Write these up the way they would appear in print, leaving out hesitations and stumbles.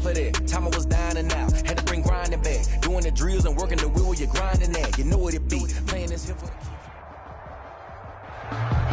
for that. Time I was down and out. Had to bring grinding back. Doing the drills and working the wheel where you're grinding at. You know what it be. Playing this here for the...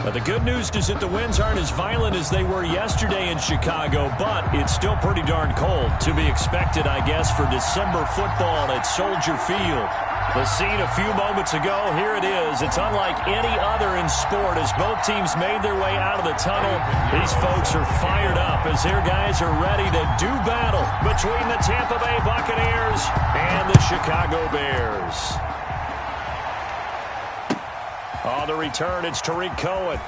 But the good news is that the winds aren't as violent as they were yesterday in Chicago, but it's still pretty darn cold. To be expected, I guess, for December football at Soldier Field. The scene a few moments ago, here it is. It's unlike any other in sport as both teams made their way out of the tunnel. These folks are fired up as their guys are ready to do battle between the Tampa Bay Buccaneers and the Chicago Bears. On the return, it's Tariq Cohen.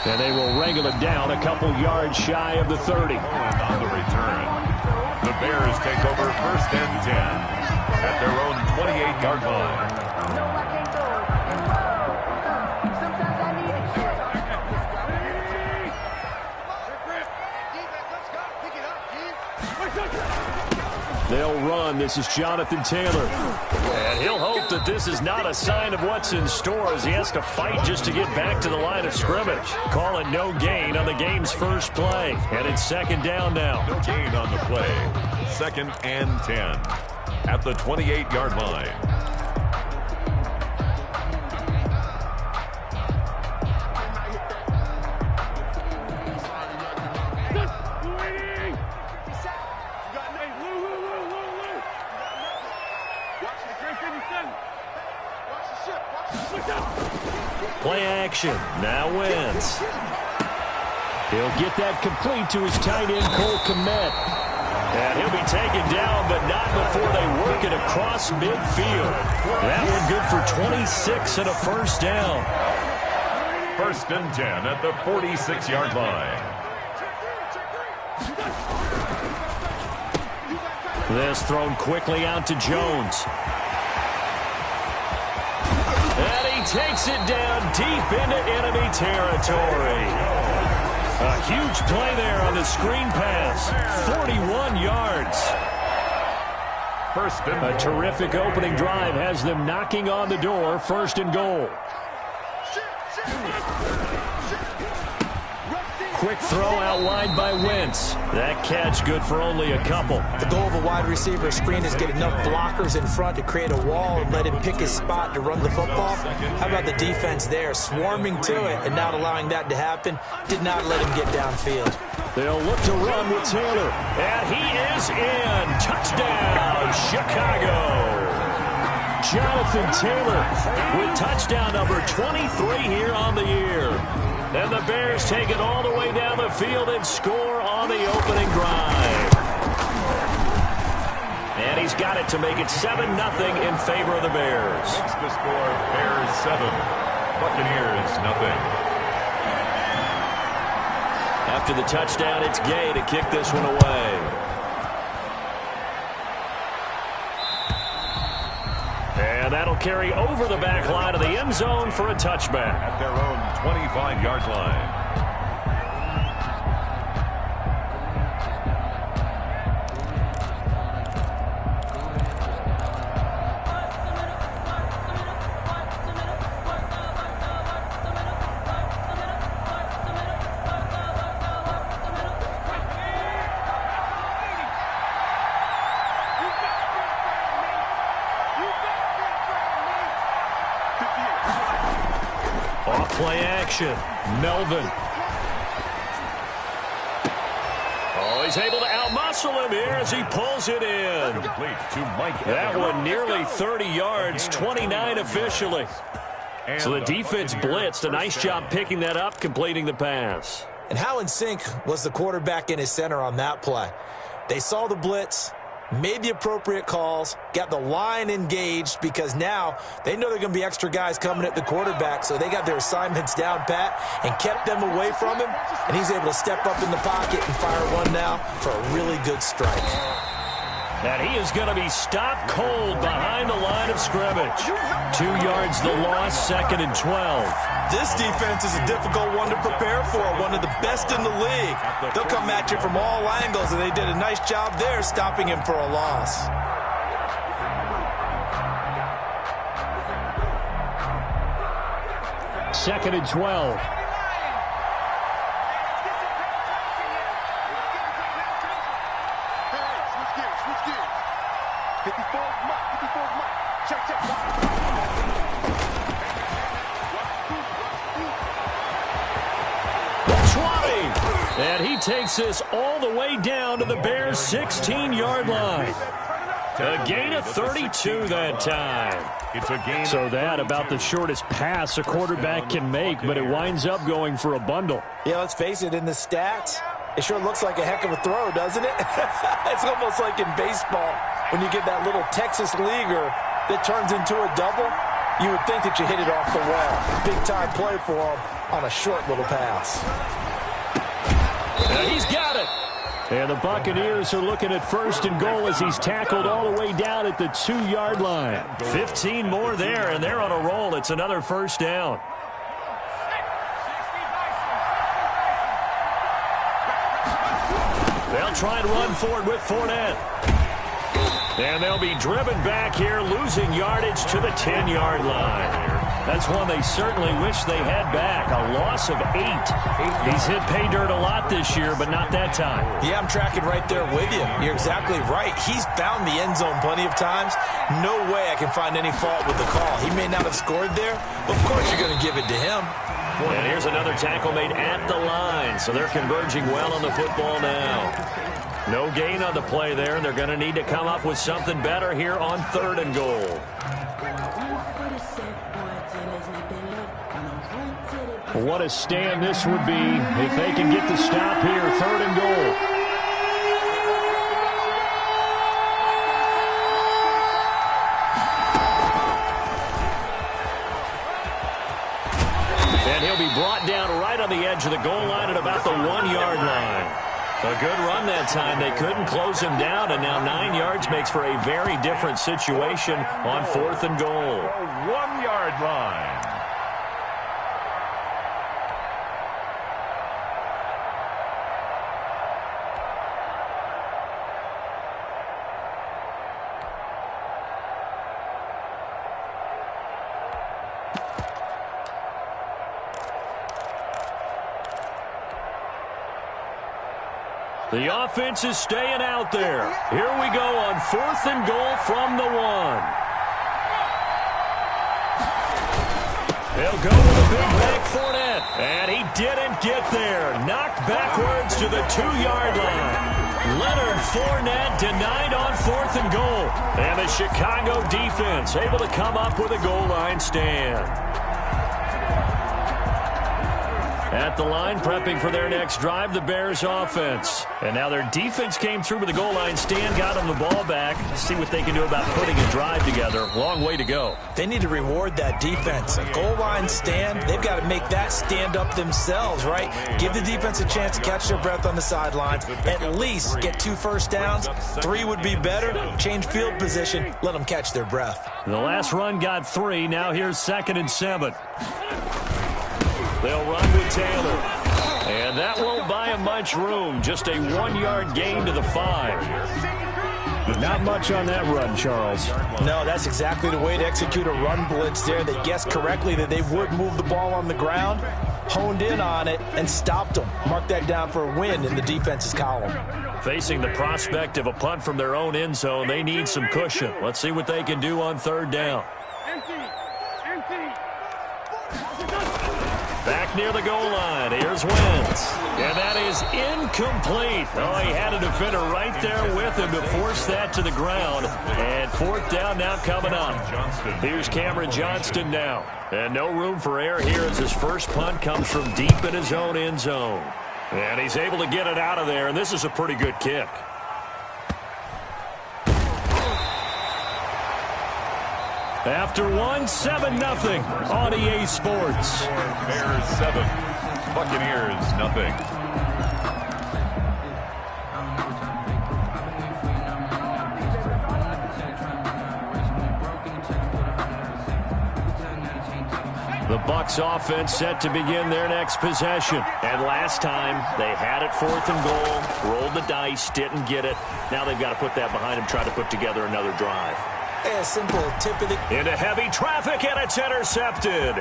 And they will wrangle it down a couple yards shy of the 30. On the return, the Bears take over 1st and 10 at their own 28-yard line. They'll run. This is Jonathan Taylor. And he'll hope that this is not a sign of what's in store as he has to fight just to get back to the line of scrimmage. Call it no gain on the game's first play. And it's 2nd down now. No gain on the play. 2nd and 10 at the 28-yard line. Play action. Now wins. He'll get that complete to his tight end, Cole Kmet. And he'll be taken down, but not before they work it across midfield. That one good for 26 and a 1st down. 1st and 10 at the 46-yard line. This thrown quickly out to Jones. And he takes it down deep into enemy territory. A huge play there on the screen pass. 41 yards. 1st and a terrific opening drive has them knocking on the door. 1st and goal. Quick throw out wide by Wentz. That catch good for only a couple. The goal of a wide receiver screen is get enough blockers in front to create a wall and let him pick his spot to run the football. How about the defense there, swarming to it and not allowing that to happen? Did not let him get downfield. They'll look to run with Taylor. And he is in. Touchdown, Chicago. Jonathan Taylor with touchdown number 23 here on the year. And the Bears take it all the way down the field and score on the opening drive. And he's got it to make it 7-0 in favor of the Bears. Makes the score Bears 7, Buccaneers nothing. After the touchdown, it's Gay to kick this one away. And that'll carry over the back line of the end zone for a touchback. At their own 25-yard line. Play action. Melvin. Oh, he's able to outmuscle him here as he pulls it in. Complete to Mike. That one nearly 30 yards, 29 officially. So the defense blitzed. A nice job picking that up, completing the pass. And how in sync was the quarterback in his center on that play? They saw the blitz, made the appropriate calls, got the line engaged because now they know there are going to be extra guys coming at the quarterback, so they got their assignments down pat and kept them away from him, and he's able to step up in the pocket and fire one now for a really good strike. And he is going to be stopped cold behind the line of scrimmage. 2 yards the loss, 2nd and 12. This defense is a difficult one to prepare for, one of the best in the league. They'll come at you from all angles, and they did a nice job there stopping him for a loss. Second and 12. And he takes this all the way down to the Bears' 16-yard line. A gain of 32 that time. It's a gain. So that about the shortest pass a quarterback can make, but it winds up going for a bundle. Yeah, let's face it, in the stats, it sure looks like a heck of a throw, doesn't it? It's almost like in baseball when you get that little Texas leaguer that turns into a double. You would think that you hit it off the wall. Big-time play for him on a short little pass. Now he's got it. And the Buccaneers are looking at 1st and goal as he's tackled all the way down at the 2-yard line. 15 more there, and they're on a roll. It's another 1st down. They'll try and run forward with Fournette. And they'll be driven back here, losing yardage to the 10-yard line. That's one they certainly wish they had back. A loss of 8. He's hit pay dirt a lot this year, but not that time. Yeah, I'm tracking right there with you. You're exactly right. He's found the end zone plenty of times. No way I can find any fault with the call. He may not have scored there, but of course you're going to give it to him. And here's another tackle made at the line, so they're converging well on the football now. No gain on the play there, and they're going to need to come up with something better here on 3rd and goal. What a stand this would be if they can get the stop here, 3rd and goal. And he'll be brought down right on the edge of the goal line at about the 1-yard line. A good run that time. They couldn't close him down, and now 9 yards makes for a very different situation on 4th and goal. 1-yard line. The offense is staying out there. Here we go on 4th and goal from the 1. They'll go with a big bank Fournette. And he didn't get there. Knocked backwards to the 2-yard line. Leonard Fournette denied on 4th and goal. And the Chicago defense able to come up with a goal line stand. At the line, prepping for their next drive, the Bears offense. And now their defense came through with a goal line stand, got them the ball back. See what they can do about putting a drive together. Long way to go. They need to reward that defense. A goal line stand, they've got to make that stand up themselves, right? Give the defense a chance to catch their breath on the sidelines. At least get 2 first downs. 3 would be better. Change field position. Let them catch their breath. The last run got 3. Now here's 2nd and 7. They'll run with Taylor. And that won't buy him much room. Just a 1-yard gain to the 5. Not much on that run, Charles. No, that's exactly the way to execute a run blitz there. They guessed correctly that they would move the ball on the ground, honed in on it, and stopped them. Mark that down for a win in the defense's column. Facing the prospect of a punt from their own end zone, they need some cushion. Let's see what they can do on 3rd down. Back near the goal line. Here's Wentz. And that is incomplete. Oh, he had a defender right there with him to force that to the ground. And 4th down now coming up. Here's Cameron Johnston now. And no room for error here as his first punt comes from deep in his own end zone. And he's able to get it out of there, and this is a pretty good kick. After 7-0 on EA Sports. Bears 7, Buccaneers nothing. The Bucs offense set to begin their next possession. And last time, they had it 4th and goal, rolled the dice, didn't get it. Now they've got to put that behind them, try to put together another drive. A simple tip of the... Into heavy traffic, and it's intercepted.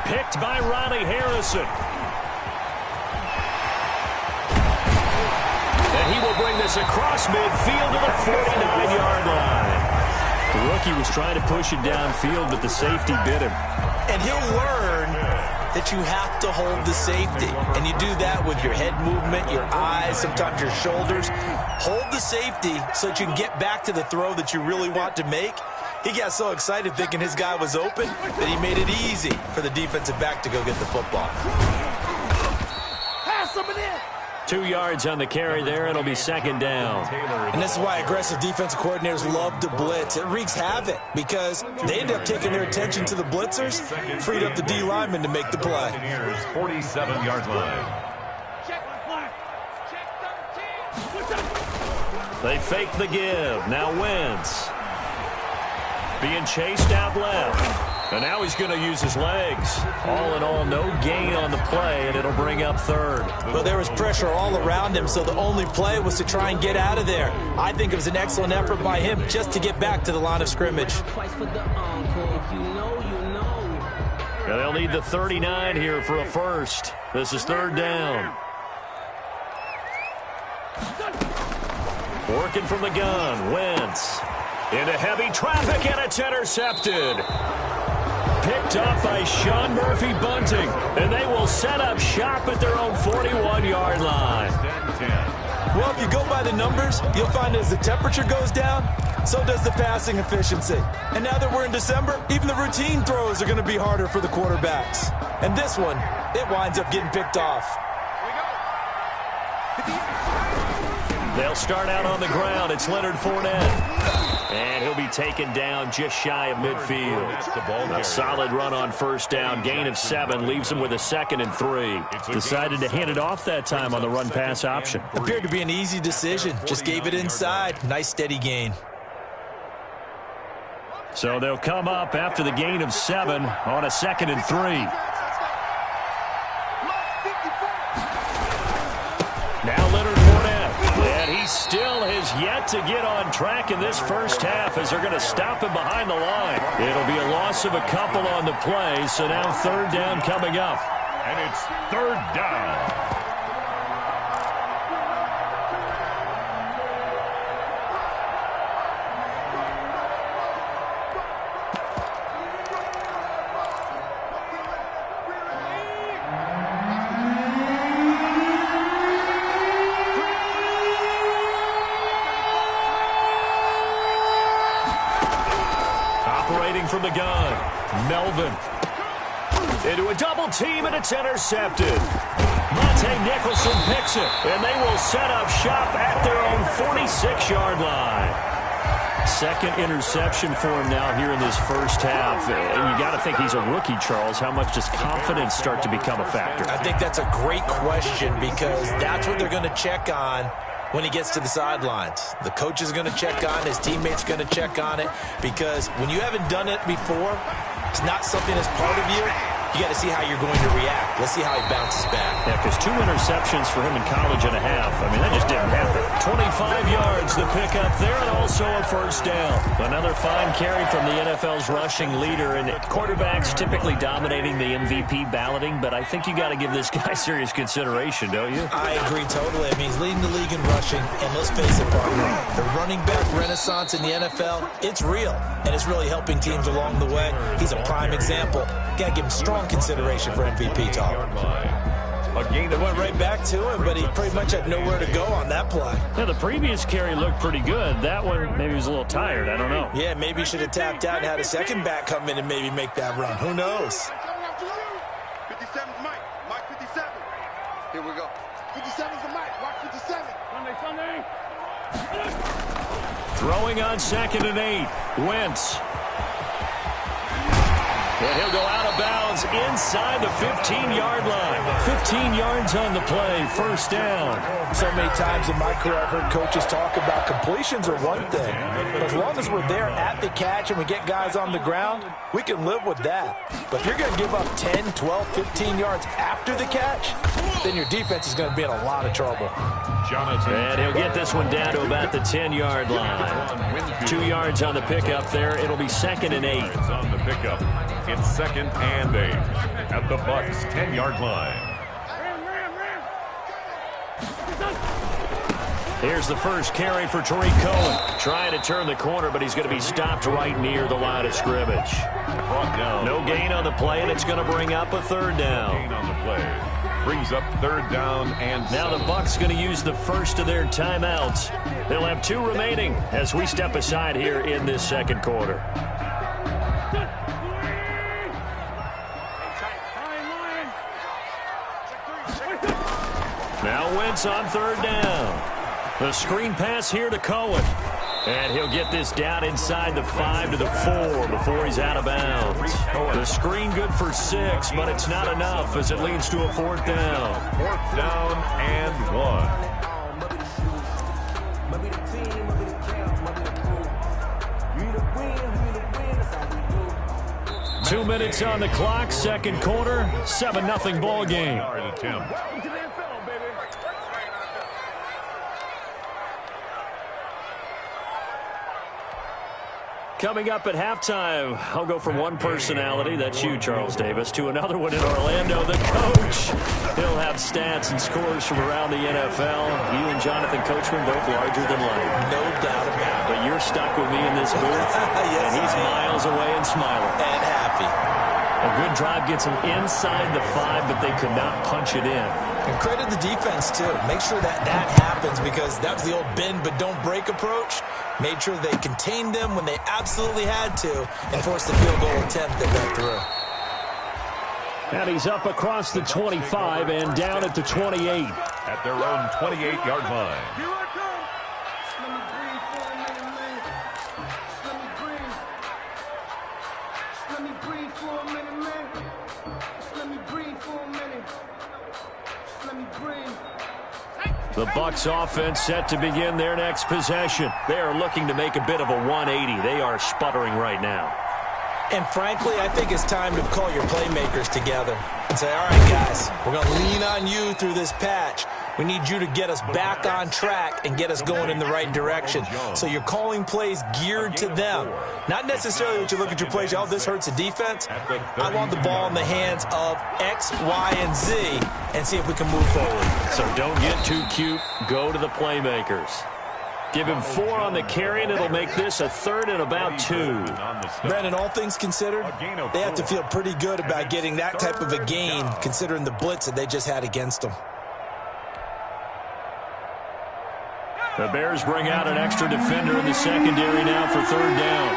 Picked by Riley Harrison. And he will bring this across midfield to the 49-yard line. The rookie was trying to push it downfield, but the safety bit him. And he'll learn that you have to hold the safety. And you do that with your head movement, your eyes, sometimes your shoulders. Hold the safety so that you can get back to the throw that you really want to make. He got so excited thinking his guy was open that he made it easy for the defensive back to go get the football. 2 yards on the carry there. It'll be second down. And this is why aggressive defensive coordinators love to blitz. It wreaks havoc because they end up taking their attention to the blitzers, freed up the D lineman to make the play. 47-yard line. They fake the give. Now Wentz being chased out left. And now he's going to use his legs. All in all, no gain on the play, and it'll bring up third. Well, there was pressure all around him, so the only play was to try and get out of there. I think it was an excellent effort by him just to get back to the line of scrimmage. Yeah, they'll need the 39 here for a first. This is third down. Working from the gun, Wentz. Into heavy traffic, and it's intercepted. Picked up by Sean Murphy Bunting, and they will set up shop at their own 41-yard line. Well, if you go by the numbers, you'll find as the temperature goes down, so does the passing efficiency. And now that we're in December, even the routine throws are going to be harder for the quarterbacks. And this one, it winds up getting picked off. They'll start out on the ground. It's Leonard Fournette. And he'll be taken down just shy of midfield. A solid run on first down. Gain of 7 leaves him with a 2nd and 3. Decided to hand it off that time on the run-pass option. Appeared to be an easy decision. Just gave it inside. Nice steady gain. So they'll come up after the gain of 7 on a 2nd and 3. Now Leonard Fournette, and he still has yet to get on track in this first half as they're going to stop him behind the line. It'll be a loss of a couple on the play, so now third down coming up. And it's third down. From the gun, Melvin into a double team, and it's intercepted. Monte Nicholson picks it, and they will set up shop at their own 46-yard line. Second interception for him now here in this first half. And you got to think he's a rookie, Charles. How much does confidence start to become a factor? I think that's a great question because that's what they're going to check on when he gets to the sidelines. The coach is going to check on, his teammates are going to check on it, because when you haven't done it before, it's not something that's part of you. You got to see how you're going to react. Let's see how he bounces back. Yeah, because 2 interceptions for him in college and a half. I mean, that just didn't happen. 25 yards, the pickup there, and also a first down. Another fine carry from the NFL's rushing leader, and quarterbacks typically dominating the MVP balloting, but I think you got to give this guy serious consideration, don't you? I agree totally. I mean, he's leading the league in rushing, and let's face it, partner, the running back renaissance in the NFL, it's real, and it's really helping teams along the way. He's a prime example. Got to give him strong consideration for MVP talk. They went right back to him, but he pretty much had nowhere to go on that play. Yeah, the previous carry looked pretty good. That one, maybe he was a little tired. I don't know. Yeah, maybe he should have tapped out and had a second back come in and maybe make that run. Who knows? 57's Mike. Mike 57. Here we go. 57's the Mike. Watch 57. Sunday. Throwing on 2nd and 8. Wentz. And he'll go out of bounds inside the 15-yard line. 15 yards on the play, first down. So many times in my career I've heard coaches talk about completions are one thing. But as long as we're there at the catch and we get guys on the ground, we can live with that. But if you're going to give up 10, 12, 15 yards after the catch, then your defense is going to be in a lot of trouble. And he'll get this one down to about the 10-yard line. 2 yards on the pickup there. It'll be 2nd and 8. On the pickup. It's 2nd and 8 at the Bucs' 10-yard line. Here's the first carry for Tariq Cohen. Trying to turn the corner, but he's going to be stopped right near the line of scrimmage. No gain on the play, and it's going to bring up a third down. Gain on the play. Brings up third down and now the Bucs going to use the first of their timeouts. They'll have 2 remaining as we step aside here in this second quarter. Now Wentz on third down. The screen pass here to Cohen. And he'll get this down inside the 5 to the 4 before he's out of bounds. The screen good for 6, but it's not enough as it leads to a 4th down. 4th down and 1. 2 minutes on the clock, second quarter, 7-0 ball game. Coming up at halftime, I'll go from one personality, that's you, Charles Davis, to another one in Orlando, the coach. He'll have stats and scores from around the NFL. You and Jonathan Coachman both larger than life. No doubt about it. But you're stuck with me in this booth, yes, and he's miles away and smiling. And happy. A good drive gets him inside the 5, but they could not punch it in. And credit the defense, too. Make sure that happens because that was the old bend but don't break approach. Made sure they contained them when they absolutely had to and forced the field goal attempt that went through. And he's up across the 25 and down at the 28. At their own 28-yard line. Here I come. Let me breathe for a minute, man. Let me breathe. Let me breathe for a minute, man. Let me breathe for a minute. Let me breathe. The Bucs offense set to begin their next possession. They are looking to make a bit of a 180. They are sputtering right now. And frankly, I think it's time to call your playmakers together and say, all right, guys, we're going to lean on you through this patch. We need you to get us back on track and get us going in the right direction. So you're calling plays geared to them. Not necessarily what you look at your plays, oh, this hurts the defense. I want the ball in the hands of X, Y, and Z and see if we can move forward. So don't get too cute. Go to the playmakers. Give him 4 on the carry, and it'll make this a 3rd and about 2. Brandon, all things considered, they have to feel pretty good about getting that type of a gain considering the blitz that they just had against them. The Bears bring out an extra defender in the secondary now for 3rd down.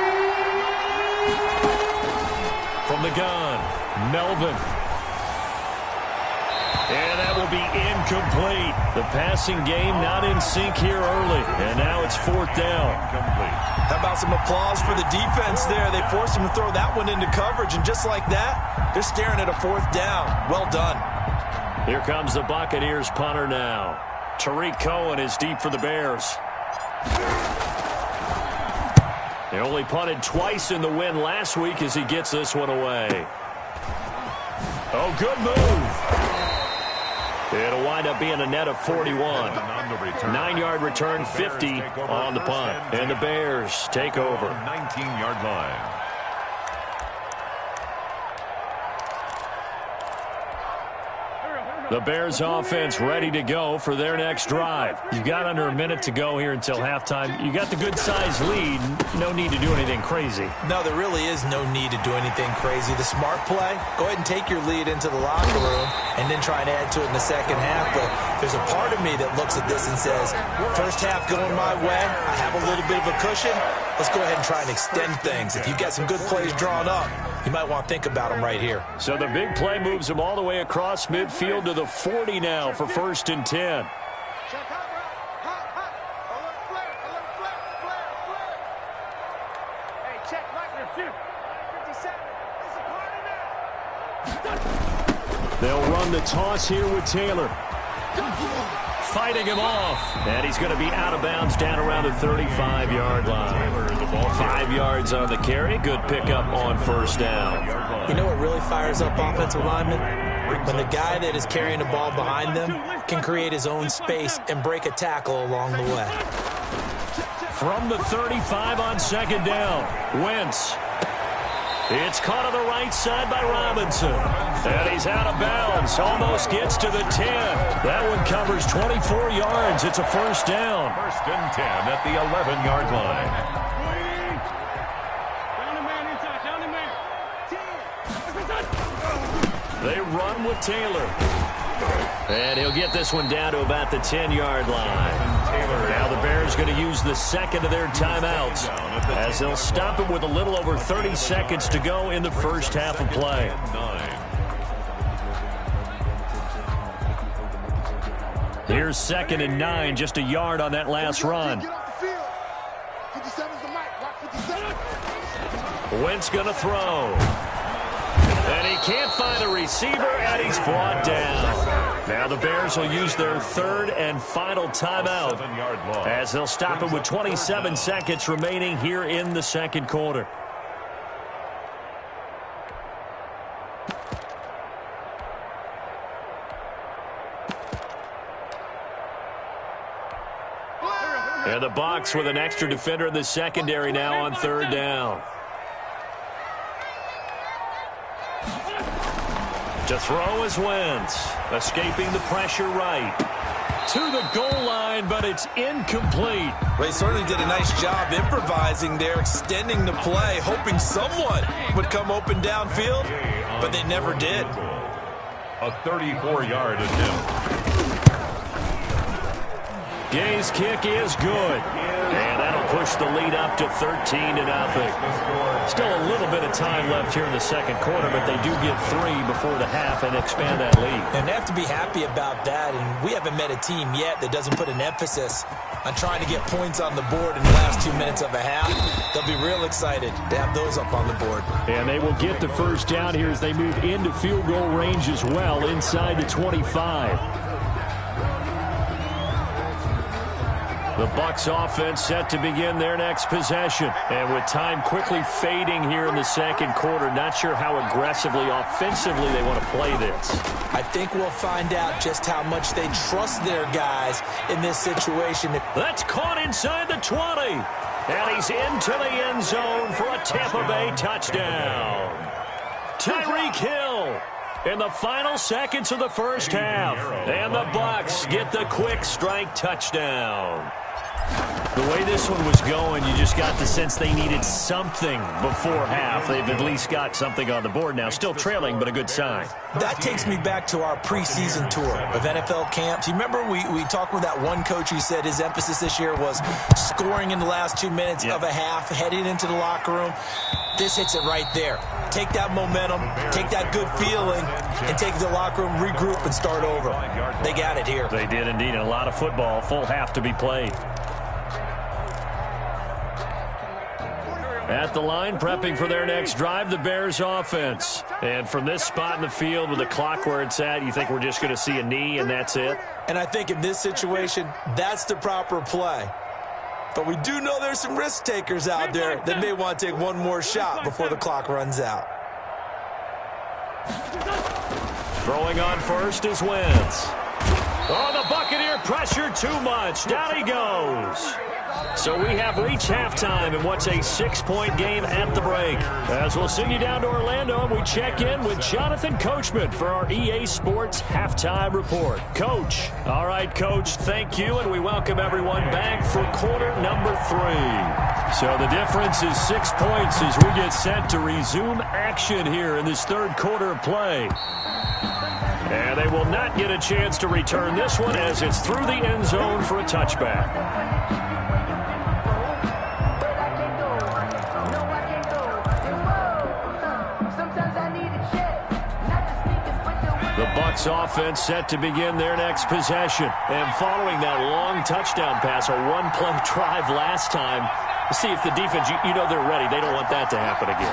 From the gun, Melvin. And that will be incomplete. The passing game not in sync here early. And now it's 4th down. How about some applause for the defense there? They forced him to throw that one into coverage, and just like that, they're staring at a 4th down. Well done. Here comes the Buccaneers punter now. Tariq Cohen is deep for the Bears. They only punted twice in the win last week as he gets this one away. Oh, good move. It'll wind up being a net of 41. 9-yard return, 50 on the punt. And the Bears take over. 19-yard line. The Bears offense ready to go for their next drive. You've got under a minute to go here until halftime. You got the good-sized lead. No need to do anything crazy. No, there really is no need to do anything crazy. The smart play, go ahead and take your lead into the locker room and then try and add to it in the second half. But there's a part of me that looks at this and says, first half going my way, I have a little bit of a cushion. Let's go ahead and try and extend things. If you've got some good plays drawn up, you might want to think about them right here. So the big play moves them all the way across midfield to the 40 now for 1st and 10. They'll run the toss here with Taylor. Fighting him off. And he's going to be out of bounds down around the 35-yard line. 5 yards on the carry. Good pickup on 1st down. You know what really fires up offensive linemen? When the guy that is carrying the ball behind them can create his own space and break a tackle along the way. From the 35 on 2nd down, Wentz. It's caught on the right side by Robinson. And he's out of bounds. Almost gets to the 10. That one covers 24 yards. It's a first down. First and 10 at the 11-yard line. They run with Taylor. And he'll get this one down to about the 10-yard line. Now the Bears going to use the second of their timeouts as they'll stop it with a little over 30 seconds to go in the first half of play. Here's 2nd and 9, just a yard on that last run. Wentz going to throw. And he can't find a receiver, and he's brought down. Now the Bears will use their third and final timeout as they'll stop it with 27 seconds remaining here in the second quarter. And the Bucs with an extra defender in the secondary now on third down. To throw is Wentz, escaping the pressure right. To the goal line, but it's incomplete. Well, he certainly did a nice job improvising there, extending the play, hoping someone would come open downfield, but they never did. A 34-yard attempt. Gay's kick is good. And that'll push the lead up to 13-0. Still a little bit of time left here in the second quarter, but they do get 3 before the half and expand that lead. And they have to be happy about that, and we haven't met a team yet that doesn't put an emphasis on trying to get points on the board in the last 2 minutes of a half. They'll be real excited to have those up on the board. And they will get the first down here as they move into field goal range as well, inside the 25. The Bucs offense set to begin their next possession. And with time quickly fading here in the second quarter, not sure how aggressively, offensively they want to play this. I think we'll find out just how much they trust their guys in this situation. That's caught inside the 20. And he's into the end zone for a Tampa Bay touchdown. Tyreek Hill in the final seconds of the first half. And the Bucs get the quick strike touchdown. The way this one was going, you just got the sense they needed something before half. They've at least got something on the board now. Still trailing, but a good sign. That takes me back to our preseason tour of NFL camps. You remember we talked with that one coach who said his emphasis this year was scoring in the last 2 minutes of a half, heading into the locker room. This hits it right there. Take that momentum, take that good feeling, and take the locker room, regroup, and start over. They got it here. They did indeed. A lot of football, full half to be played. At the line, prepping for their next drive, the Bears offense. And from this spot in the field with the clock where it's at, you think we're just going to see a knee and that's it? And I think in this situation, that's the proper play. But we do know there's some risk takers out there that may want to take one more shot before the clock runs out. Throwing on first is Wentz. Oh, the Buccaneer pressure too much. Down he goes. So we have reached halftime in what's a 6-point game at the break. As we'll send you down to Orlando, and we check in with Jonathan Coachman for our EA Sports Halftime Report. Coach. All right, Coach, thank you, and we welcome everyone back for quarter number 3. So the difference is 6 points as we get set to resume action here in this third quarter of play. And they will not get a chance to return this one as it's through the end zone for a touchback. The Bucs offense set to begin their next possession. And following that long touchdown pass, a one-play drive last time, see if the defense, you know they're ready. They don't want that to happen again.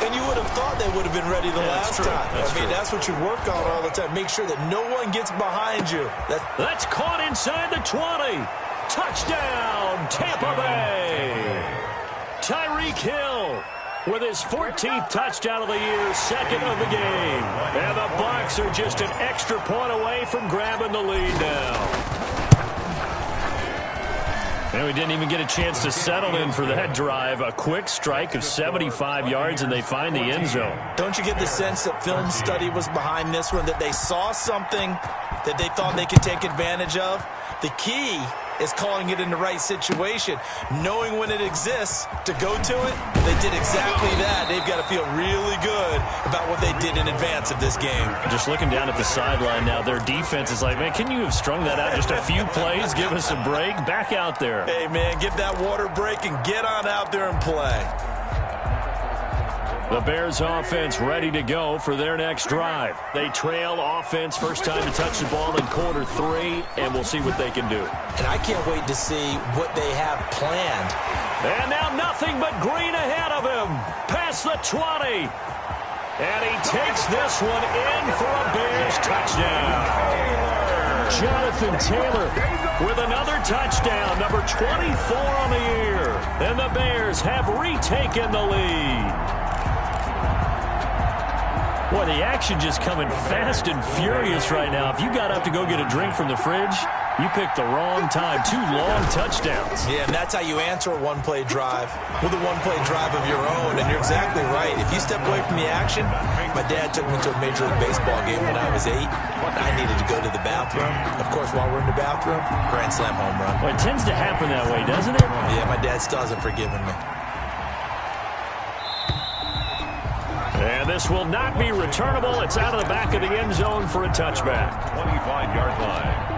And you would have thought they would have been ready the last time. That's what you work on all the time. Make sure that no one gets behind you. That's caught inside the 20. Touchdown, Tampa Bay. Tyreek Hill with his 14th touchdown of the year, second of the game. And the Bucs are just an extra point away from grabbing the lead now. And we didn't even get a chance to settle in for that drive. A quick strike of 75 yards, and they find the end zone. Don't you get the sense that film study was behind this one, that they saw something that they thought they could take advantage of? The key is calling it in the right situation, knowing when it exists to go to it. They did exactly that. They've got to feel really good about what they did in advance of this game. Just looking down at the sideline now, their defense is like, man, can you have strung that out just a few plays? Give us a break. Back out there. Hey, man, get that water break and get on out there and play. The Bears offense ready to go for their next drive. They trail offense, first time to touch the ball in quarter 3, and we'll see what they can do. And I can't wait to see what they have planned. And now nothing but green ahead of him. Past the 20. And he takes this one in for a Bears touchdown. Jonathan Taylor with another touchdown, number 24 on the year. And the Bears have retaken the lead. Boy, the action just coming fast and furious right now. If you got up to go get a drink from the fridge, you picked the wrong time. 2 long touchdowns. Yeah, and that's how you answer a one-play drive with a one-play drive of your own. And you're exactly right. If you step away from the action, my dad took me to a Major League Baseball game when I was 8. I needed to go to the bathroom. Of course, while we're in the bathroom, grand slam home run. Well, it tends to happen that way, doesn't it? Yeah, my dad still hasn't forgiven me. And this will not be returnable. It's out of the back of the end zone for a touchback. 25-yard line.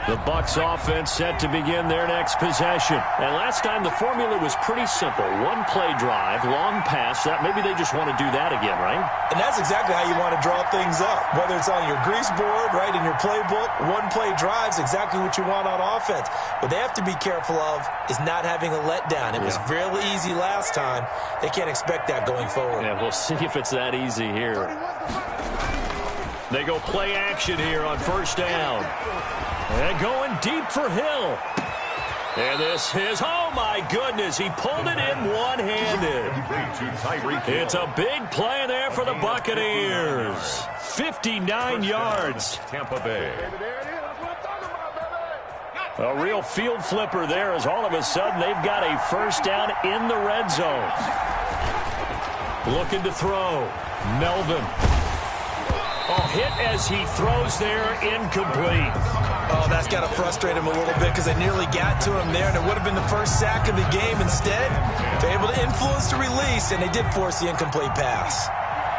The Bucs offense set to begin their next possession. And last time the formula was pretty simple. One-play drive, long pass. That maybe they just want to do that again, right? And that's exactly how you want to draw things up. Whether it's on your grease board, right, in your playbook, one-play drive's exactly what you want on offense. What they have to be careful of is not having a letdown. It was real easy last time. They can't expect that going forward. Yeah, we'll see if it's that easy here. They go play action here on first down. And going deep for Hill. And this is, oh my goodness, he pulled it in one-handed. It's a big play there for the Buccaneers. 59 yards. Tampa Bay. A real field flipper there as all of a sudden they've got a first down in the red zone. Looking to throw. Melvin. Oh, hit as he throws there, incomplete. Oh, that's got to frustrate him a little bit because they nearly got to him there, and it would have been the first sack of the game. Instead, they're able to influence the release, and they did force the incomplete pass.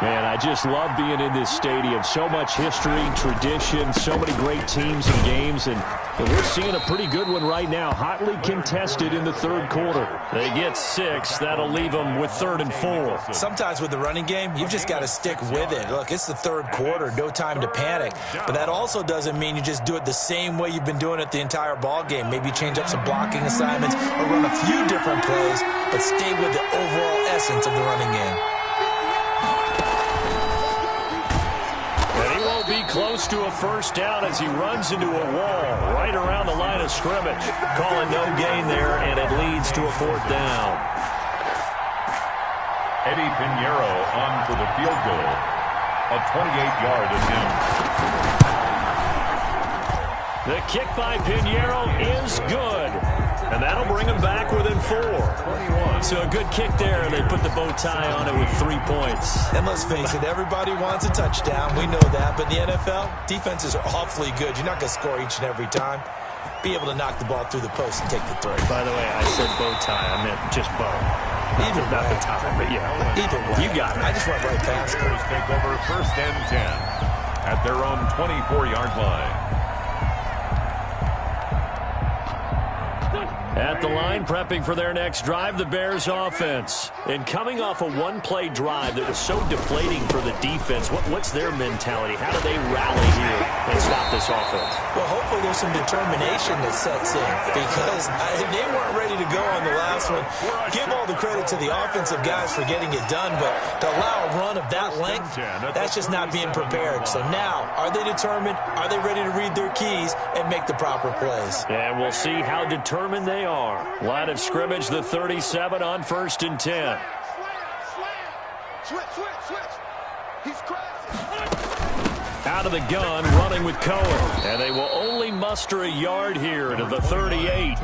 Man, I just love being in this stadium. So much history, tradition, so many great teams and games, and we're seeing a pretty good one right now. Hotly contested in the third quarter. They get 6. That'll leave them with 3rd and 4. Sometimes with the running game, you've just got to stick with it. Look, it's the third quarter, no time to panic. But that also doesn't mean you just do it the same way you've been doing it the entire ball game. Maybe change up some blocking assignments or run a few different plays, but stay with the overall essence of the running game. Be close to a first down as he runs into a wall right around the line of scrimmage. Calling no gain there, and it leads to a 4th down. Eddie Pinheiro on for the field goal. A 28-yard attempt. The kick by Pinheiro is good. And that'll bring him back within 4. So a good kick there, and they put the bow tie on it with 3 points. And let's face it, everybody wants a touchdown. We know that. But in the NFL, defenses are awfully good. You're not going to score each and every time. Be able to knock the ball through the post and take the throw. By the way, I said bow tie. I meant just bow. Either way. Not the tie, but yeah. Either way. You got it. I just went right past it. Bears take over 1st and 10 at their own 24-yard line. At the line, prepping for their next drive, the Bears offense. And coming off a one-play drive that was so deflating for the defense, what's their mentality? How do they rally here and stop this offense? Well, hopefully there's some determination that sets in because they weren't ready to go on the last one. Give all the credit to the offensive guys for getting it done, but to allow a run of that length, that's just not being prepared. So now, are they determined? Are they ready to read their keys and make the proper plays? And we'll see how determined they are. Line of scrimmage, the 37 on 1st and 10. Switch. He's crashing. Out of the gun, running with Cohen. And they will only muster a yard here to the 38.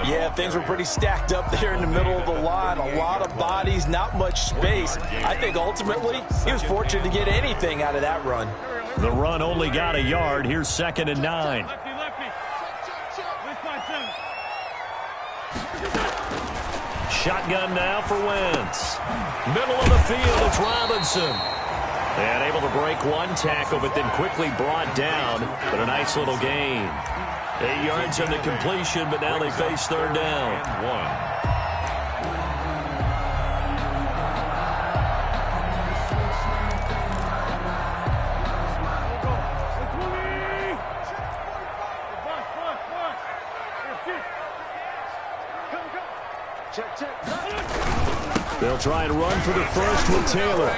Yeah, things were pretty stacked up there in the middle of the line. A lot of bodies, not much space. I think ultimately he was fortunate to get anything out of that run. The run only got a yard. Here's 2nd and 9. Shotgun now for Wentz. Middle of the field, it's Robinson. And able to break one tackle, but then quickly brought down. But a nice little gain. 8 yards on the completion, but now they face 3rd down. They'll try and run for the first with Taylor.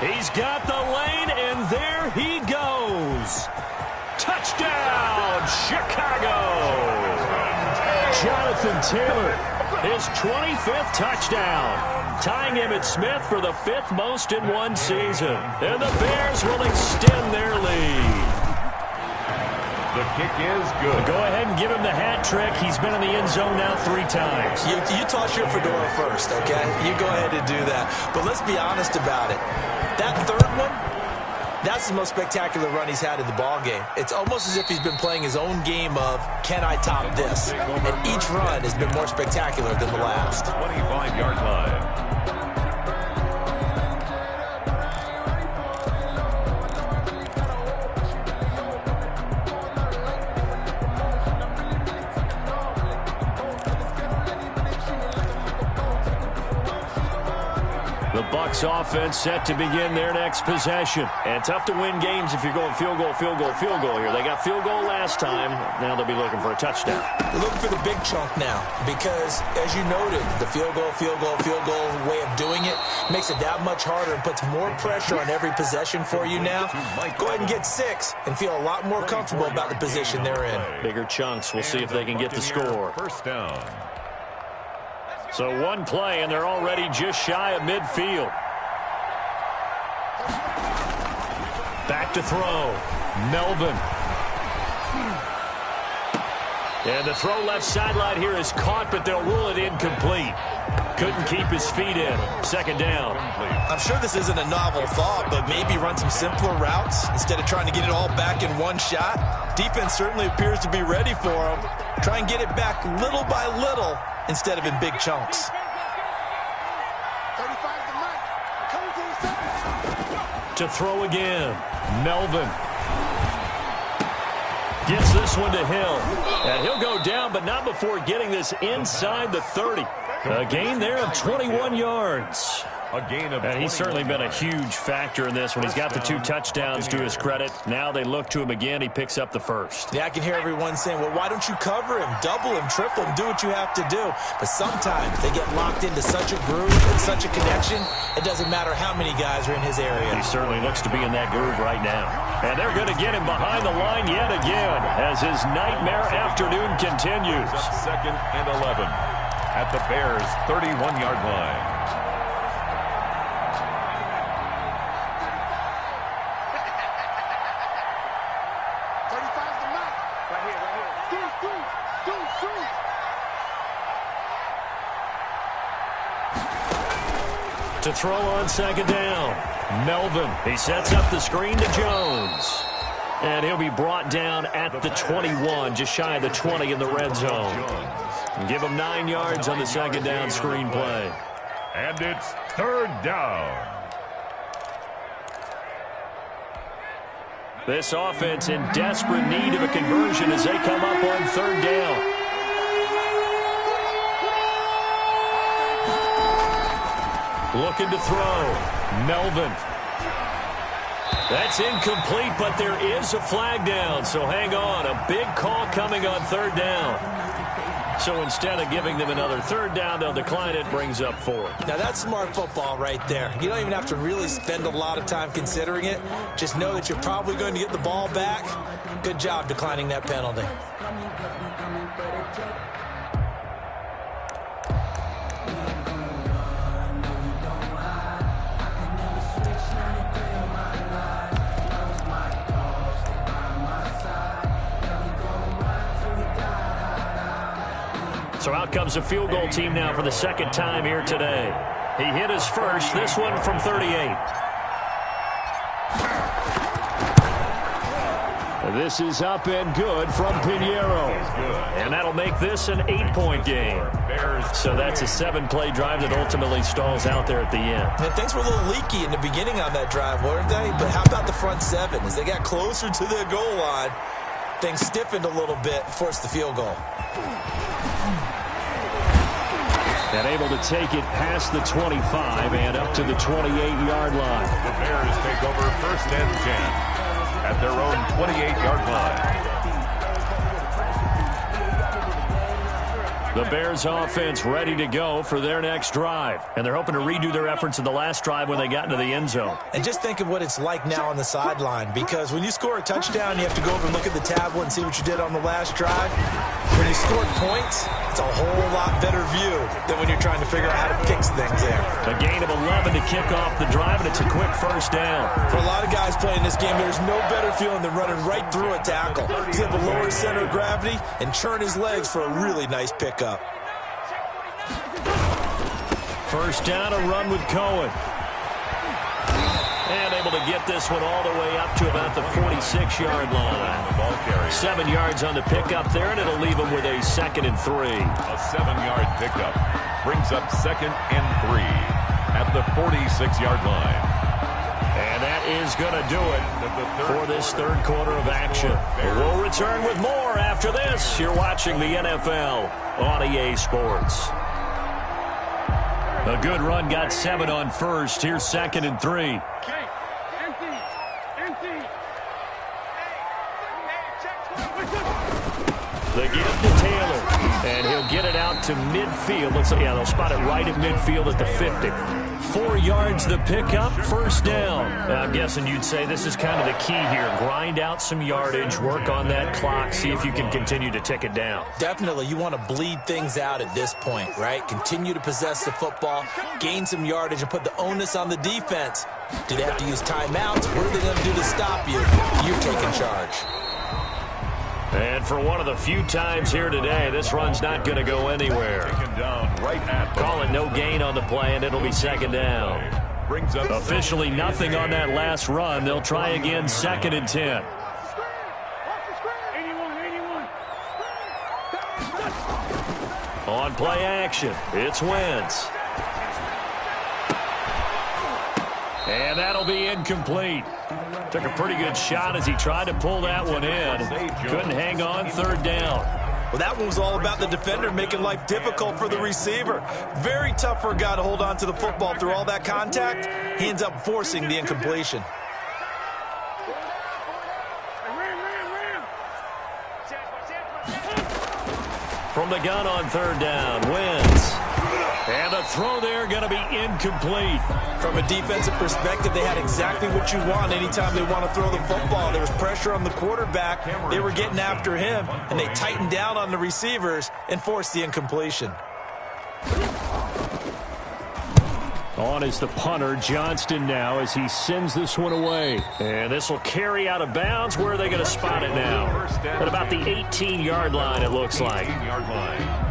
He's got the lane, and there he goes. Touchdown, Chicago! Jonathan Taylor, his 25th touchdown, tying Emmitt Smith for the 5th most in one season. And the Bears will extend their lead. The kick is good. Go ahead and give him the hat trick. He's been in the end zone now 3 times. You toss your fedora first, okay? You go ahead and do that. But let's be honest about it. That 3rd one, that's the most spectacular run he's had in the ball game. It's almost as if he's been playing his own game of, can I top this? And each run has been more spectacular than the last. 25-yard line. The Bucs offense set to begin their next possession. And tough to win games if you're going field goal, field goal, field goal here. They got field goal last time. Now they'll be looking for a touchdown. They're looking for the big chunk now because, as you noted, the field goal way of doing it makes it that much harder and puts more pressure on every possession for you now. Go ahead and get 6 and feel a lot more comfortable about the position they're in. Bigger chunks. We'll see if they can get the score. First down. So one play, and they're already just shy of midfield. Back to throw. Melvin. And the throw left sideline here is caught, but they'll rule it incomplete. Couldn't keep his feet in. 2nd down. I'm sure this isn't a novel thought, but maybe run some simpler routes instead of trying to get it all back in one shot. Defense certainly appears to be ready for him. Try and get it back little by little instead of in big chunks. 35 to Mike. Coming to the second. To throw again. Melvin. Gets this one to Hill. And he'll go down, but not before getting this inside the 30. A gain there of 21 yards. A gain of And he's certainly been a huge factor in this one. He's got the 2 touchdowns to his credit. Now they look to him again. He picks up the first. Yeah, I can hear everyone saying, well, why don't you cover him, double him, triple him, do what you have to do. But sometimes they get locked into such a groove and such a connection, it doesn't matter how many guys are in his area. He certainly looks to be in that groove right now. And they're going to get him behind the line yet again as his nightmare afternoon continues. 2nd and 11 at the Bears' 31-yard line. To throw on 2nd down. Melvin. He sets up the screen to Jones. And he'll be brought down at the 21, just shy of the 20 in the red zone. And give him 9 yards on the 2nd down screen play. And it's 3rd down. This offense in desperate need of a conversion as they come up on 3rd down. Looking to throw. Melvin. That's incomplete, but there is a flag down, so hang on. A big call coming on 3rd down. So instead of giving them another 3rd down, they'll decline it, brings up 4th. Now that's smart football right there. You don't even have to really spend a lot of time considering it. Just know that you're probably going to get the ball back. Good job declining that penalty. So out comes the field goal team now for the second time here today. He hit his first, this one from 38. This is up and good from Pinheiro. And that'll make this an 8-point game. So that's a 7-play drive that ultimately stalls out there at the end. And things were a little leaky in the beginning on that drive, weren't they? But how about the front 7? As they got closer to the goal line, things stiffened a little bit, forced the field goal. And able to take it past the 25 and up to the 28-yard line. The Bears take over 1st and 10 at their own 28-yard line. The Bears offense ready to go for their next drive. And they're hoping to redo their efforts in the last drive when they got into the end zone. And just think of what it's like now on the sideline, because when you score a touchdown, you have to go over and look at the tablet and see what you did on the last drive. When you scored points, it's a whole lot better view than when you're trying to figure out how to fix things there. A gain of 11 to kick off the drive, and it's a quick first down. For a lot of guys playing this game, there's no better feeling than running right through a tackle. He's able to lower his center of gravity and churn his legs for a really nice pickup. First down, a run with Cohen. And able to get this one all the way up to about the 46-yard line. 7 yards on the pickup there, and it'll leave him with a 2nd and 3. A 7-yard pickup brings up 2nd and 3 at the 46-yard line. And that is going to do it for this third quarter of action. We'll return with more after this. You're watching the NFL on EA Sports. A good run, got 7 on first. Here's 2nd and 3. The give to Taylor, and he'll get it out to midfield. Looks like, yeah, they'll spot it right at midfield at the 50. 4 yards the pickup, first down. I'm guessing you'd say this is kind of the key here. Grind out some yardage, work on that clock, see if you can continue to tick it down. Definitely, you want to bleed things out at this point, right? Continue to possess the football, gain some yardage, and put the onus on the defense. Do they have to use timeouts? What are they going to do to stop you? You're taking charge. And for one of the few times here today, this run's not going to go anywhere. Call it no gain on the play, and it'll be 2nd down. Officially nothing on that last run. They'll try again, 2nd and 10. On play action, it's Wentz. And that'll be incomplete. Took a pretty good shot as he tried to pull that one in. Couldn't hang on, 3rd down. Well, that one was all about the defender making life difficult for the receiver. Very tough for a guy to hold on to the football through all that contact. He ends up forcing the incompletion. From the gun on 3rd down, Wentz. And the throw there going to be incomplete. From a defensive perspective, they had exactly what you want anytime they want to throw the football. There was pressure on the quarterback. They were getting after him, and they tightened down on the receivers and forced the incompletion. On is the punter, Johnston, now, as he sends this one away. And this will carry out of bounds. Where are they going to spot it now? At about the 18-yard line, it looks like. 18-yard line.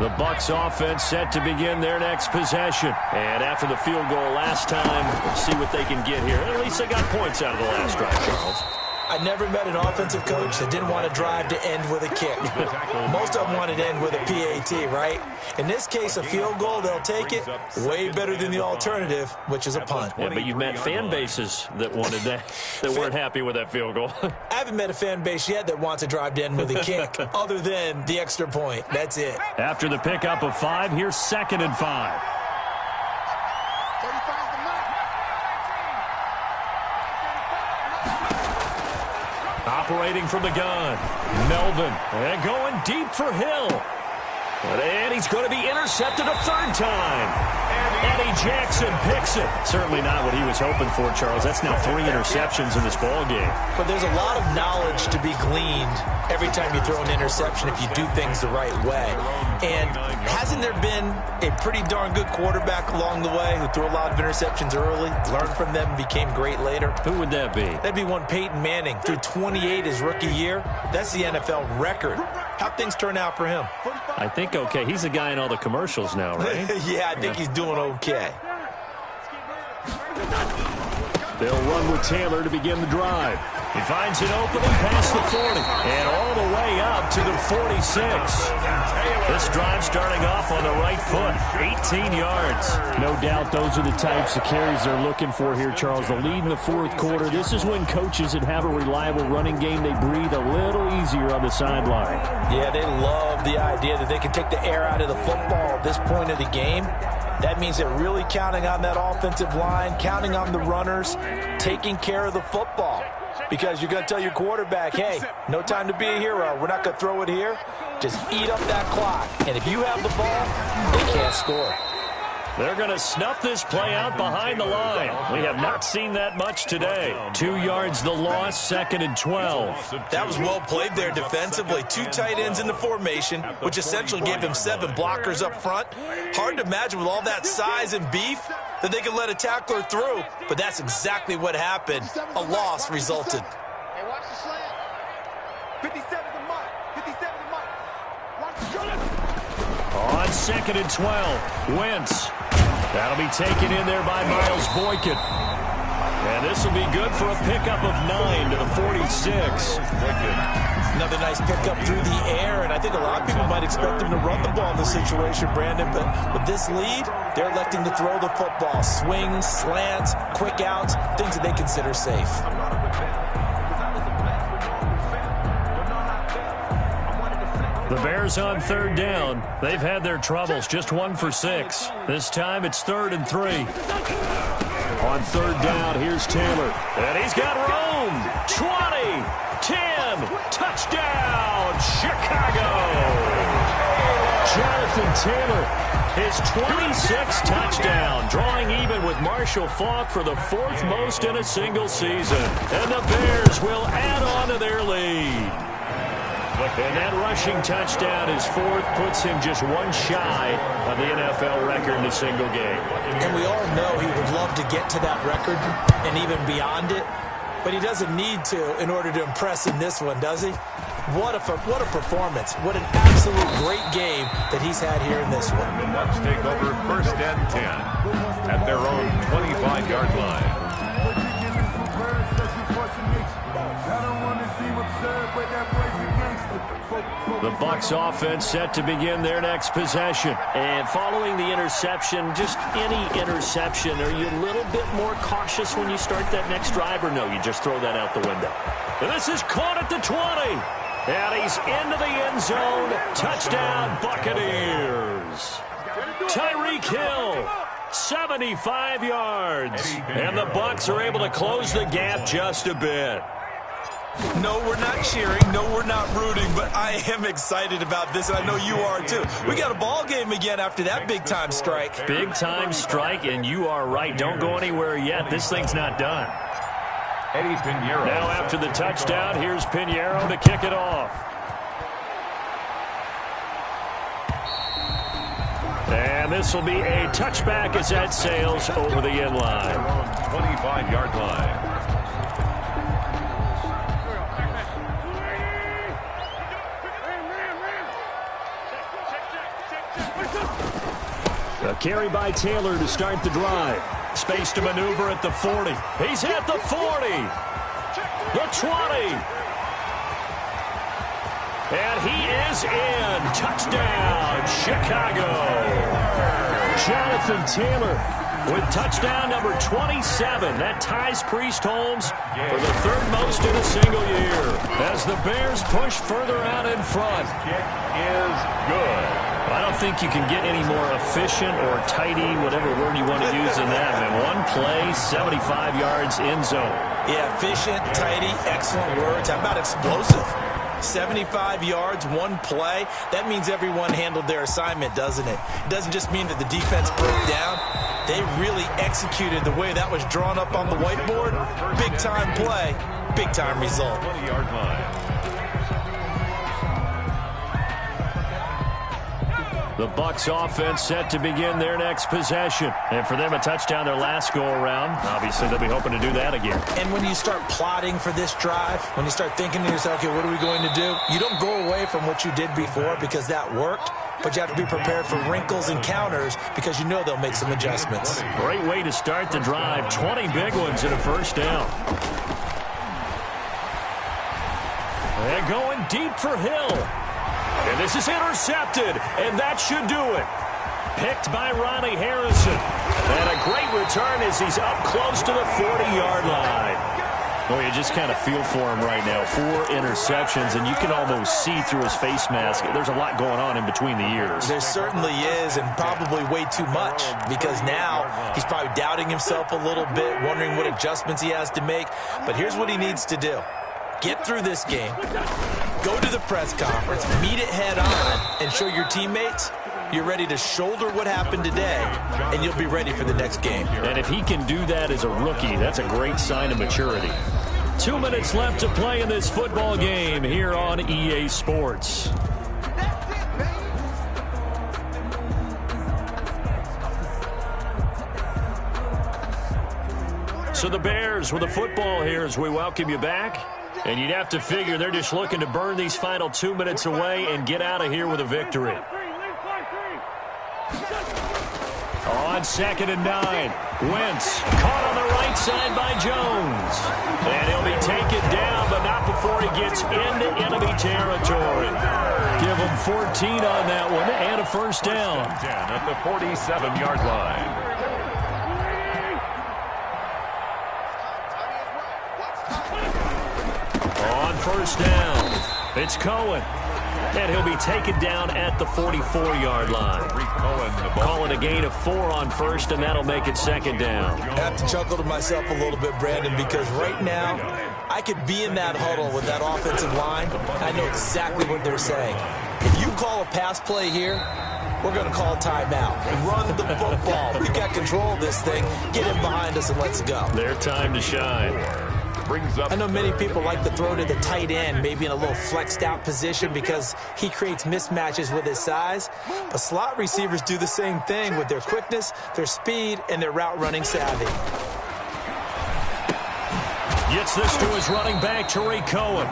The Bucs offense set to begin their next possession. And after the field goal last time, let's see what they can get here. At least they got points out of the last drive, Charles. I never met an offensive coach that didn't want to drive to end with a kick. Most of them wanted to end with a PAT, right? In this case, a field goal, they'll take it. Way better than the alternative, which is a punt. Yeah, but you've met fan bases that wanted that, that weren't happy with that field goal. I haven't met a fan base yet that wants to drive to end with a kick, other than the extra point. That's it. After the pickup of 5, here's 2nd and 5. Operating from the gun, Melvin, and going deep for Hill. And he's going to be intercepted a 3rd time. Eddie Jackson picks it. Certainly not what he was hoping for, Charles. That's now 3 interceptions in this ball game. But there's a lot of knowledge to be gleaned every time you throw an interception if you do things the right way. And hasn't there been a pretty darn good quarterback along the way who threw a lot of interceptions early, learned from them, and became great later? Who would that be? That'd be one Peyton Manning. Threw 28 his rookie year. That's the NFL record. How'd things turn out for him? I think okay. He's the guy in all the commercials now, right? Yeah, I think he's doing okay. They'll run with Taylor to begin the drive. He finds an opening past the 40 and all the way up to the 46. This drive starting off on the right foot, 18 yards. No doubt those are the types of carries they're looking for here, Charles. The lead in the fourth quarter. This is when coaches that have a reliable running game, they breathe a little easier on the sideline. Yeah, they love the idea that they can take the air out of the football at this point of the game. That means they're really counting on that offensive line, counting on the runners, taking care of the football. Because you're going to tell your quarterback, hey, no time to be a hero. We're not going to throw it here. Just eat up that clock. And if you have the ball, they can't score. They're going to snuff this play out behind the line. We have not seen that much today. 2 yards the loss, 2nd and 12. That was well played there defensively. 2 tight ends in the formation, which essentially gave them 7 blockers up front. Hard to imagine with all that size and beef that they could let a tackler through, but that's exactly what happened. A loss resulted. Hey, watch the slant. 57 to Mike. 57 to Mike. Watch the slant. On 2nd and 12, Wentz. That'll be taken in there by Miles Boykin. And this will be good for a pickup of 9 to the 46. Another nice pickup through the air, and I think a lot of people might expect them to run the ball in this situation, Brandon, but with this lead, they're electing to throw the football. Swings, slants, quick outs, things that they consider safe. The Bears on 3rd down. They've had their troubles, just 1 for 6. This time it's 3rd and 3. On 3rd down, here's Taylor. And he's got room. 20, 10, touchdown, Chicago. Jonathan Taylor, his 26th touchdown, drawing even with Marshall Faulk for the 4th most in a single season. And the Bears will add on to their lead. And that rushing touchdown, his 4th, puts him just 1 shy of the NFL record in a single game. And we all know he would love to get to that record and even beyond it, but he doesn't need to in order to impress in this one, does he? What a performance. What an absolute great game that he's had here in this one. The Bucs take over 1st and 10 at their own 25-yard line. The Bucs offense set to begin their next possession. And following the interception, just any interception, are you a little bit more cautious when you start that next drive, or no, you just throw that out the window? And this is caught at the 20. And he's into the end zone. Touchdown, Buccaneers. Tyreek Hill, 75 yards. And the Bucs are able to close the gap just a bit. No, we're not cheering. No, we're not rooting, but I am excited about this, and I know you are too. We got a ball game again after that big-time strike. Big-time strike, and you are right. Don't go anywhere yet. This thing's not done. Eddie Pinheiro. Now after the touchdown, here's Pinheiro to kick it off. And this will be a touchback as that sails over the end line. 25-yard line. A carry by Taylor to start the drive. Space to maneuver at the 40. He's at the 40. The 20. And he is in. Touchdown, Chicago. Jonathan Taylor with touchdown number 27. That ties Priest Holmes for the 3rd most in a single year. As the Bears push further out in front. Kick is good. I don't think you can get any more efficient or tidy, whatever word you want to use in that. Man, 1 play, 75 yards, end zone. Yeah, efficient, tidy, excellent words. How about explosive? 75 yards, one play. That means everyone handled their assignment, doesn't it? It doesn't just mean that the defense broke down. They really executed the way that was drawn up on the whiteboard. Big-time play, big-time result. 20-yard line. The Bucs offense set to begin their next possession. And for them, a touchdown their last go-around. Obviously, they'll be hoping to do that again. And when you start plotting for this drive, when you start thinking to yourself, okay, what are we going to do? You don't go away from what you did before because that worked, but you have to be prepared for wrinkles and counters because you know they'll make some adjustments. Great way to start the drive. 20 big ones and a first down. They're going deep for Hill. And this is intercepted, and that should do it. Picked by Ronnie Harrison. And a great return as he's up close to the 40-yard line. Well, you just kind of feel for him right now. 4 interceptions, and you can almost see through his face mask. There's a lot going on in between the ears. There certainly is, and probably way too much, because now he's probably doubting himself a little bit, wondering what adjustments he has to make. But here's what he needs to do. Get through this game, go to the press conference, meet it head on, and show your teammates you're ready to shoulder what happened today, and you'll be ready for the next game. And if he can do that as a rookie, that's a great sign of maturity. 2 minutes left to play in this football game here on EA Sports. So the Bears with the football here as we welcome you back. And you'd have to figure they're just looking to burn these final 2 minutes away and get out of here with a victory. On 2nd and 9, Wentz caught on the right side by Jones. And he'll be taken down, but not before he gets into enemy territory. Give him 14 on that one and a first down. 10 at the 47-yard line. On first down, it's Cohen. And he'll be taken down at the 44-yard line. Calling a gain of 4 on first, and that'll make it 2nd down. I have to chuckle to myself a little bit, Brandon, because right now I could be in that huddle with that offensive line. I know exactly what they're saying. If you call a pass play here, we're going to call a timeout. Run the football. We've got control of this thing. Get him behind us and let's go. Their time to shine. I know many people like to throw to the tight end, maybe in a little flexed out position because he creates mismatches with his size. But slot receivers do the same thing with their quickness, their speed, and their route running savvy. Gets this to his running back, Tariq Cohen.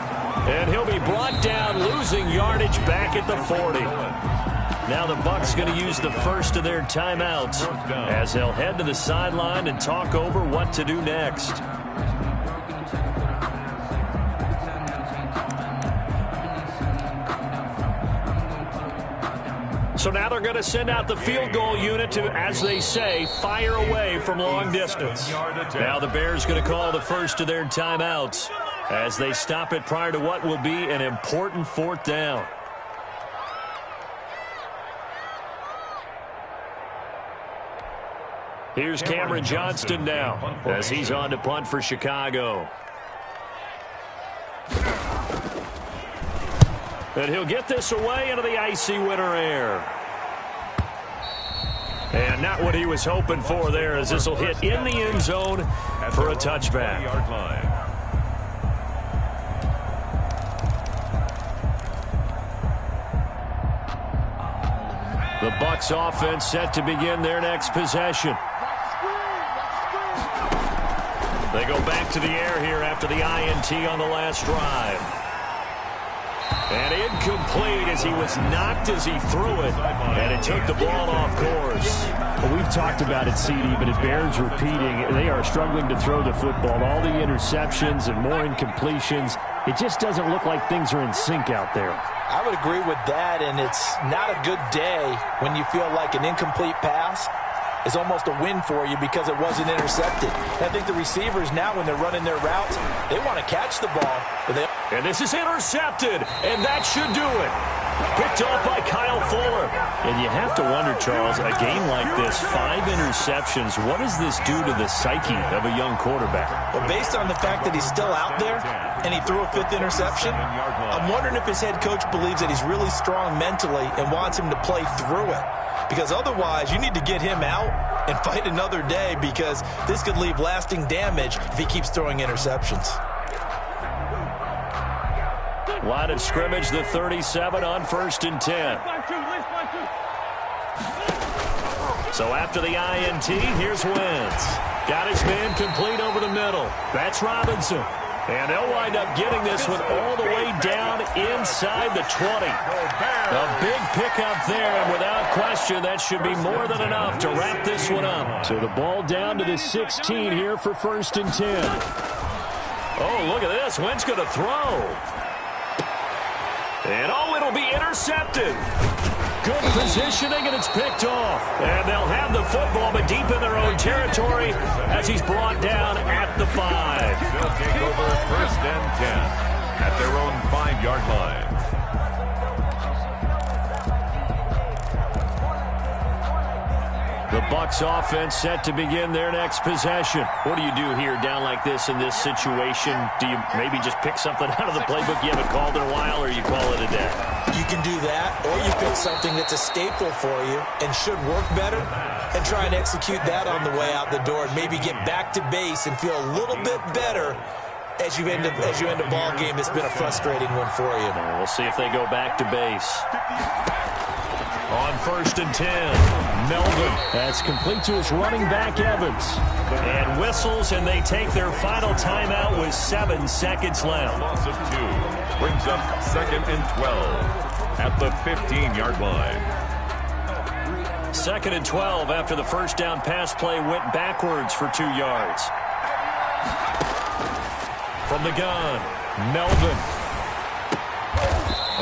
And he'll be brought down, losing yardage back at the 40. Now the Bucs going to use the first of their timeouts as they'll head to the sideline and talk over what to do next. So now they're going to send out the field goal unit to, as they say, fire away from long distance. Now the Bears going to call the first of their timeouts as they stop it prior to what will be an important 4th down. Here's Cameron Johnston now as he's on to punt for Chicago. And he'll get this away into the icy winter air. And not what he was hoping for there, as this will hit in the end zone for a touchback. The Bucs offense set to begin their next possession. They go back to the air here after the INT on the last drive. And incomplete as he was knocked as he threw it, and it took the ball off course. Well, we've talked about it, CD, but it bears repeating. They are struggling to throw the football. All the interceptions and more incompletions. It just doesn't look like things are in sync out there. I would agree with that, and it's not a good day when you feel like an incomplete pass is almost a win for you because it wasn't intercepted. And I think the receivers now, when they're running their routes, they want to catch the ball. But and this is intercepted, and that should do it. Picked off by Kyle Fuller. And you have to wonder, Charles, a game like this, 5 interceptions, what does this do to the psyche of a young quarterback? Well, based on the fact that he's still out there and he threw a 5th interception, I'm wondering if his head coach believes that he's really strong mentally and wants him to play through it. Because otherwise, you need to get him out and fight another day, because this could leave lasting damage if he keeps throwing interceptions. Line of scrimmage, the 37 on 1st and 10. So after the INT, here's Wentz. Got his man complete over the middle. That's Robinson. And they'll wind up getting this one all the way down inside the 20. A big pickup there, and without question, that should be more than enough to wrap this one up. So the ball down to the 16 here for 1st and 10. Oh, look at this. Wentz going to throw. And, oh, it'll be intercepted. Good positioning, and it's picked off. And they'll have the football, but deep in their own territory as he's brought down at the 5. They'll take over 1st and 10 at their own 5-yard line. The Bucs offense set to begin their next possession. What do you do here down like this in this situation? Do you maybe just pick something out of the playbook you haven't called in a while, or you call it a day? You can do that, or you pick something that's a staple for you and should work better and try and execute that on the way out the door and maybe get back to base and feel a little bit better as you end a ball game that's been a frustrating one for you. We'll see if they go back to base. On 1st and 10, Melvin. That's complete to his running back, Evans. And whistles, and they take their final timeout with 7 seconds left. Loss of 2 brings up 2nd and 12 at the 15-yard line. 2nd and 12 after the first down pass play went backwards for 2 yards. From the gun, Melvin.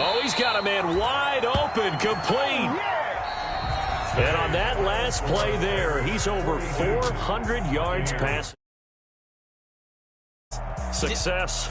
Oh, he's got a man wide open, complete. And on that last play there, he's over 400 yards passing. Success.